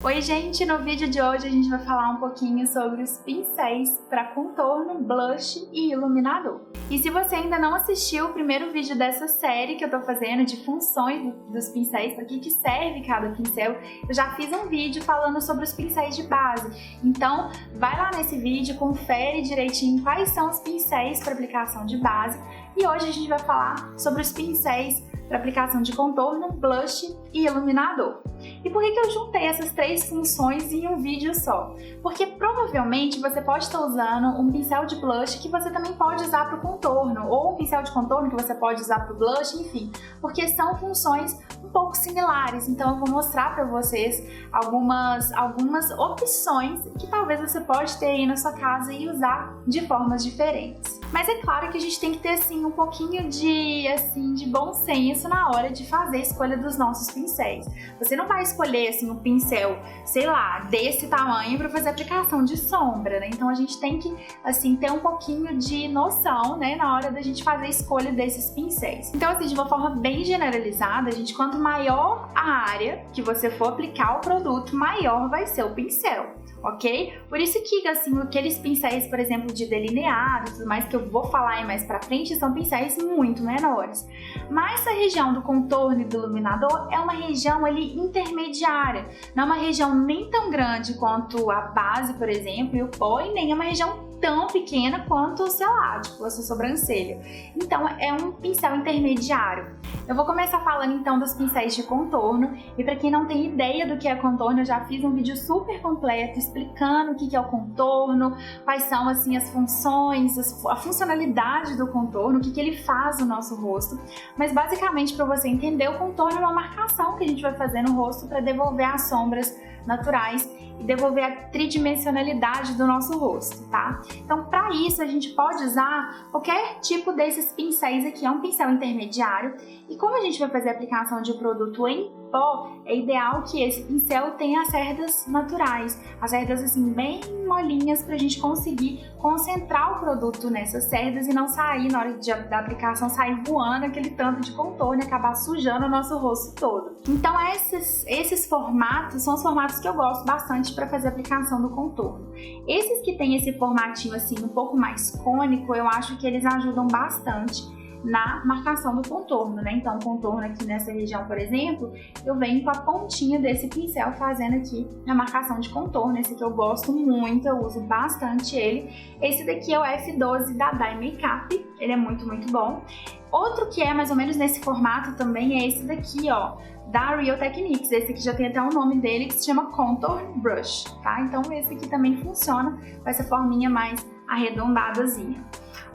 Oi gente, no vídeo de hoje a gente vai falar um pouquinho sobre os pincéis para contorno, blush e iluminador. E se você ainda não assistiu o primeiro vídeo dessa série que eu tô fazendo de funções dos pincéis, para que serve cada pincel, eu já fiz um vídeo falando sobre os pincéis de base. Então vai lá nesse vídeo, confere direitinho quais são os pincéis para aplicação de base e hoje a gente vai falar sobre os pincéis para aplicação de contorno, blush e iluminador. E por que eu juntei essas três funções em um vídeo só? Porque provavelmente você pode estar usando um pincel de blush que você também pode usar para o contorno, ou um pincel de contorno que você pode usar para o blush, enfim, porque são funções um pouco similares. Então eu vou mostrar para vocês algumas opções que talvez você pode ter aí na sua casa e usar de formas diferentes. Mas é claro que a gente tem que ter assim um pouquinho de bom senso na hora de fazer a escolha dos nossos pincéis. Você não vai escolher assim um pincel, sei lá, desse tamanho para fazer aplicação de sombra, né? Então a gente tem que assim ter um pouquinho de noção, né, na hora da gente fazer a escolha desses pincéis. Então assim, de uma forma bem generalizada, quanto maior a área que você for aplicar o produto, maior vai ser o pincel, ok? Por isso que assim, aqueles pincéis, por exemplo, de delineado, tudo mais que eu vou falar aí mais pra frente, são pincéis muito menores. Mas a região do contorno e do iluminador é uma região ali intermediária, não é uma região nem tão grande quanto a base, por exemplo, e o pó, e nem é uma região tão pequena quanto, sei lá, tipo a sua sobrancelha. Então é um pincel intermediário. Eu vou começar falando então dos pincéis de contorno, e para quem não tem ideia do que é contorno, eu já fiz um vídeo super completo explicando o que é o contorno, quais são assim as funções, a funcionalidade do contorno, o que ele faz no nosso rosto. Mas basicamente, para você entender, o contorno é uma marcação que a gente vai fazer no rosto para devolver as sombras naturais e devolver a tridimensionalidade do nosso rosto, tá? Então, para isso, a gente pode usar qualquer tipo desses pincéis aqui. É um pincel intermediário e como a gente vai fazer a aplicação de um produto em pó, é ideal que esse pincel tenha as cerdas naturais, as cerdas assim bem molinhas, para a gente conseguir concentrar o produto nessas cerdas e não sair na hora da aplicação, sair voando aquele tanto de contorno e acabar sujando o nosso rosto todo. Então esses formatos são os formatos que eu gosto bastante para fazer a aplicação do contorno. Esses que tem esse formatinho assim um pouco mais cônico, eu acho que eles ajudam bastante na marcação do contorno, né? Então o contorno aqui nessa região, por exemplo, eu venho com a pontinha desse pincel fazendo aqui a marcação de contorno. Esse aqui eu gosto muito, eu uso bastante ele. Esse daqui é o F12 da Dye Makeup, ele é muito bom. Outro que é mais ou menos nesse formato também é esse daqui, ó, da Real Techniques. Esse aqui já tem até o nome dele, que se chama Contour Brush, tá? Então esse aqui também funciona com essa forminha mais arredondadazinha.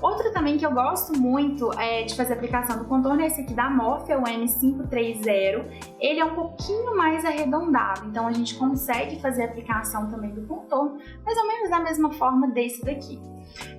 Outro também que eu gosto muito de fazer a aplicação do contorno é esse aqui da Morphe, o M530. Ele é um pouquinho mais arredondado, então a gente consegue fazer a aplicação também do contorno, mais ou menos da mesma forma desse daqui.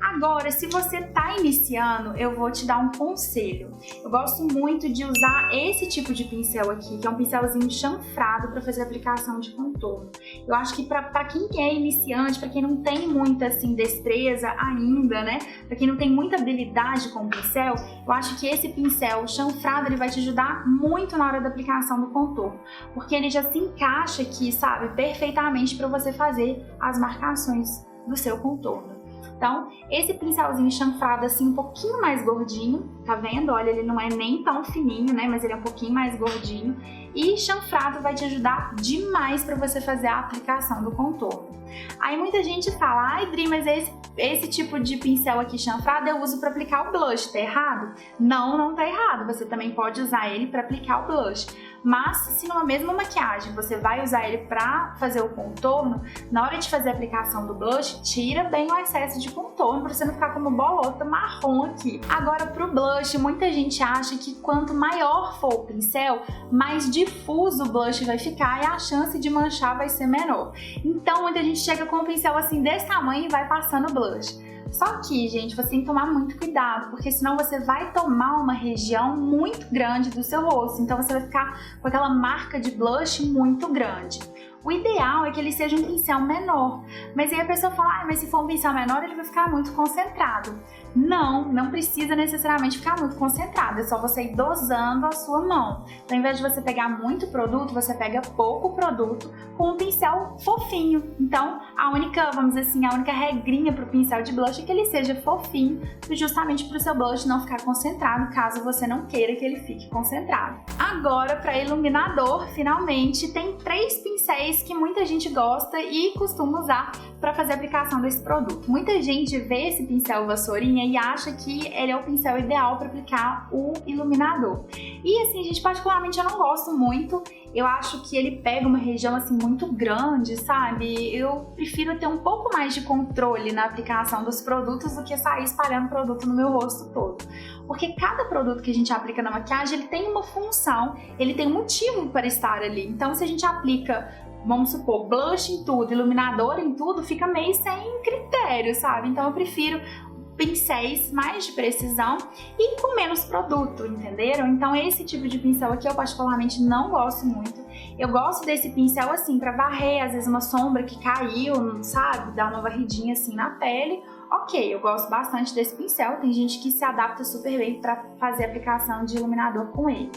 Agora, se você está iniciando, eu vou te dar um conselho. Eu gosto muito de usar esse tipo de pincel aqui, que é um pincelzinho chanfrado para fazer a aplicação de contorno. Eu acho que para quem é iniciante, para quem não tem muita assim destreza ainda, né? Para quem não tem muita habilidade com o pincel, eu acho que esse pincel chanfrado ele vai te ajudar muito na hora da aplicação do contorno, porque ele já se encaixa aqui, sabe, perfeitamente para você fazer as marcações do seu contorno. Então, esse pincelzinho chanfrado assim um pouquinho mais gordinho, tá vendo? Olha, ele não é nem tão fininho, né? Mas ele é um pouquinho mais gordinho. E chanfrado vai te ajudar demais para você fazer a aplicação do contorno. Aí muita gente fala, ai Dri, mas esse tipo de pincel aqui chanfrado eu uso para aplicar o blush, tá errado? Não, não tá errado. Você também pode usar ele para aplicar o blush. Mas se numa mesma maquiagem você vai usar ele para fazer o contorno, na hora de fazer a aplicação do blush, tira bem o excesso de contorno para você não ficar com uma bolota marrom aqui. Agora pro blush, muita gente acha que quanto maior for o pincel, mais difuso o blush vai ficar e a chance de manchar vai ser menor. Então muita gente chega com um pincel assim desse tamanho e vai passando blush. Só que, gente, você tem que tomar muito cuidado, porque senão você vai tomar uma região muito grande do seu rosto, então você vai ficar com aquela marca de blush muito grande. O ideal é que ele seja um pincel menor, mas aí a pessoa fala, mas se for um pincel menor ele vai ficar muito concentrado. Não precisa necessariamente ficar muito concentrado, é só você ir dosando a sua mão. Então, ao invés de você pegar muito produto, você pega pouco produto com um pincel fofinho. Então, a única regrinha para o pincel de blush é que ele seja fofinho, justamente para o seu blush não ficar concentrado, caso você não queira que ele fique concentrado. Agora, para iluminador, finalmente, tem 3 pincéis que muita gente gosta e costuma usar para fazer a aplicação desse produto. Muita gente vê esse pincel vassourinha e acha que ele é o pincel ideal para aplicar o iluminador. E assim, gente, particularmente eu não gosto muito. Eu acho que ele pega uma região assim muito grande, sabe? Eu prefiro ter um pouco mais de controle na aplicação dos produtos do que sair espalhando produto no meu rosto todo. Porque cada produto que a gente aplica na maquiagem, ele tem uma função, ele tem um motivo para estar ali. Então, se a gente aplica, vamos supor, blush em tudo, iluminador em tudo, fica meio sem critério, sabe? Então eu prefiro pincéis mais de precisão e com menos produto, entenderam? Então esse tipo de pincel aqui eu particularmente não gosto muito. Eu gosto desse pincel assim para varrer, às vezes uma sombra que caiu, sabe? Dar uma varridinha assim na pele. Ok, eu gosto bastante desse pincel, tem gente que se adapta super bem para fazer a aplicação de iluminador com ele.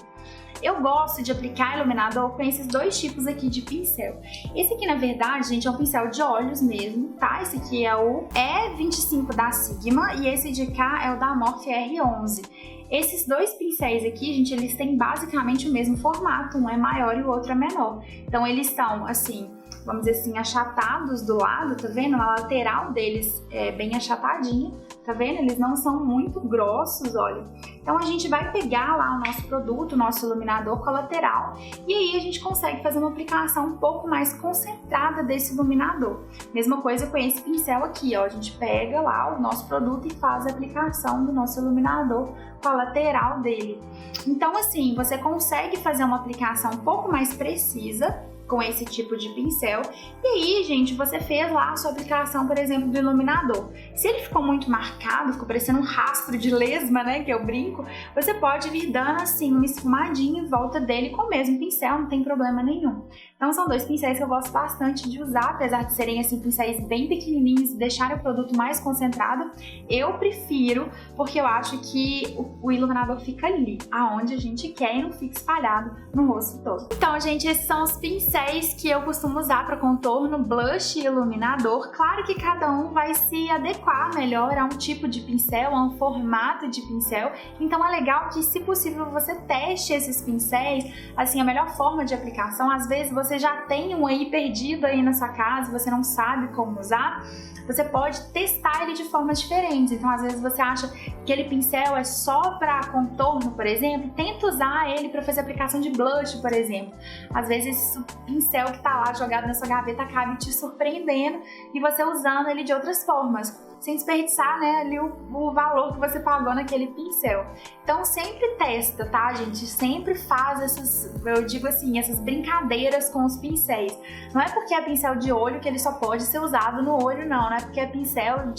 Eu gosto de aplicar iluminador com esses 2 tipos aqui de pincel. Esse aqui, na verdade, gente, é um pincel de olhos mesmo, tá? Esse aqui é o E25 da Sigma e esse de cá é o da Morphe R11. Esses 2 pincéis aqui, gente, eles têm basicamente o mesmo formato, um é maior e o outro é menor. Então eles são, assim, vamos dizer assim, achatados do lado, tá vendo? A lateral deles é bem achatadinha, tá vendo? Eles não são muito grossos, olha. Então a gente vai pegar lá o nosso produto, o nosso iluminador com a lateral, e aí a gente consegue fazer uma aplicação um pouco mais concentrada desse iluminador. Mesma coisa com esse pincel aqui, ó. A gente pega lá o nosso produto e faz a aplicação do nosso iluminador com a lateral dele. Então assim, você consegue fazer uma aplicação um pouco mais precisa com esse tipo de pincel. E aí, gente, você fez lá a sua aplicação, por exemplo, do iluminador. Se ele ficou muito marcado, ficou parecendo um rastro de lesma, né, que eu brinco, você pode vir dando assim uma esfumadinha em volta dele com o mesmo pincel, não tem problema nenhum. Então são 2 pincéis que eu gosto bastante de usar, apesar de serem assim pincéis bem pequenininhos e deixarem o produto mais concentrado, eu prefiro, porque eu acho que o iluminador fica ali, aonde a gente quer e não fica espalhado no rosto todo. Então, gente, esses são os pincéis que eu costumo usar para contorno, blush e iluminador. Claro que cada um vai se adequar melhor a um tipo de pincel, a um formato de pincel, então é legal que, se possível, você teste esses pincéis, assim, a melhor forma de aplicação. Às vezes você já tem um aí perdido aí na sua casa, você não sabe como usar, você pode testar ele de formas diferentes. Então, às vezes você acha que aquele pincel é só para contorno, por exemplo, tenta usar ele para fazer aplicação de blush, por exemplo. Às vezes esse pincel que tá lá jogado na sua gaveta acaba te surpreendendo e você usando ele de outras formas, sem desperdiçar, né, ali o valor que você pagou naquele pincel. Então sempre testa, tá, gente? Sempre faz essas, eu digo assim, essas brincadeiras com os pincéis. Não é porque é pincel de olho que ele só pode ser usado no olho, não é porque é pincel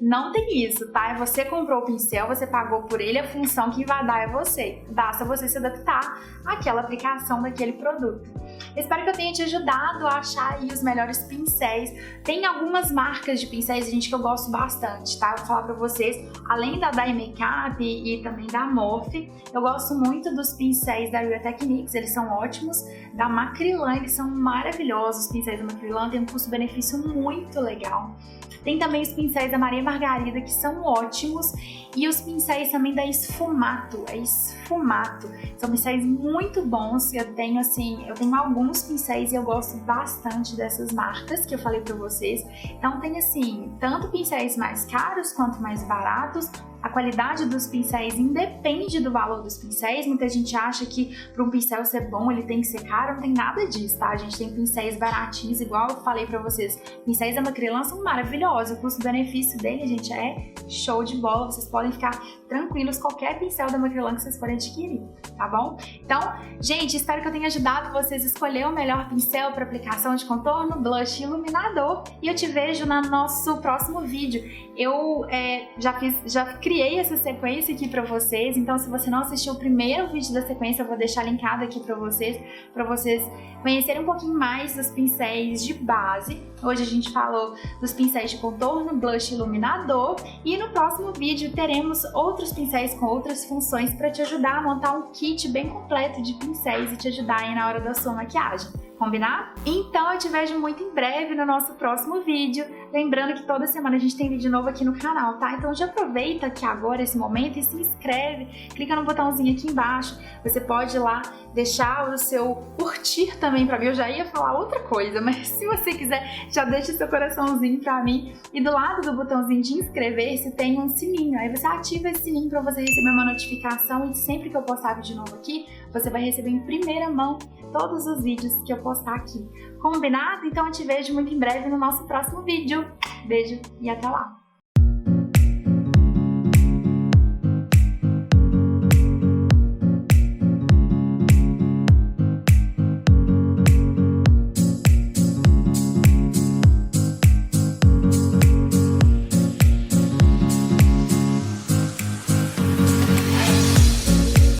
não tem isso, tá? Você comprou o pincel, você pagou por ele, a função que vai dar é você. Basta você se adaptar àquela aplicação daquele produto. Espero que eu tenha te ajudado a achar aí os melhores pincéis. Tem algumas marcas de pincéis, gente, que eu gosto bastante, tá? Vou falar pra vocês, além da Dye Makeup e também da Morphe, eu gosto muito dos pincéis da Real Techniques, eles são ótimos. Da Macrylan, eles são maravilhosos, os pincéis da Macrylan têm um custo-benefício muito legal. Tem também os pincéis da Maria Margarida, que são ótimos, e os pincéis também da Esfumato, são pincéis muito bons. Eu tenho alguns pincéis e eu gosto bastante dessas marcas que eu falei pra vocês. Então tem assim, tanto pincéis mais caros quanto mais baratos. A qualidade dos pincéis independe do valor dos pincéis. Muita gente acha que para um pincel ser bom ele tem que ser caro, não tem nada disso, tá? A gente tem pincéis baratinhos, igual eu falei pra vocês. Pincéis da Macrylan são maravilhosos, o custo-benefício dele, gente, é show de bola. Vocês podem ficar tranquilos, qualquer pincel da Macrylan que vocês forem adquirir, tá bom? Então, gente, espero que eu tenha ajudado vocês a escolher o melhor pincel para aplicação de contorno, blush e iluminador. E eu te vejo no nosso próximo vídeo. Eu já criei criei essa sequência aqui pra vocês, então se você não assistiu o primeiro vídeo da sequência, eu vou deixar linkado aqui pra vocês conhecerem um pouquinho mais dos pincéis de base. Hoje a gente falou dos pincéis de contorno, blush e iluminador, e no próximo vídeo teremos outros pincéis com outras funções para te ajudar a montar um kit bem completo de pincéis e te ajudar aí na hora da sua maquiagem. Combinado? Então eu te vejo muito em breve no nosso próximo vídeo. Lembrando que toda semana a gente tem vídeo novo aqui no canal, tá? Então já aproveita aqui agora esse momento e se inscreve. Clica no botãozinho aqui embaixo. Você pode ir lá deixar o seu curtir também pra mim. Eu já ia falar outra coisa, mas se você quiser, já deixa seu coraçãozinho pra mim. E do lado do botãozinho de inscrever-se tem um sininho. Aí você ativa esse sininho pra você receber uma notificação e sempre que eu postar vídeo novo aqui, você vai receber em primeira mão todos os vídeos que eu postar aqui. Combinado? Então eu te vejo muito em breve no nosso próximo vídeo. Beijo e até lá!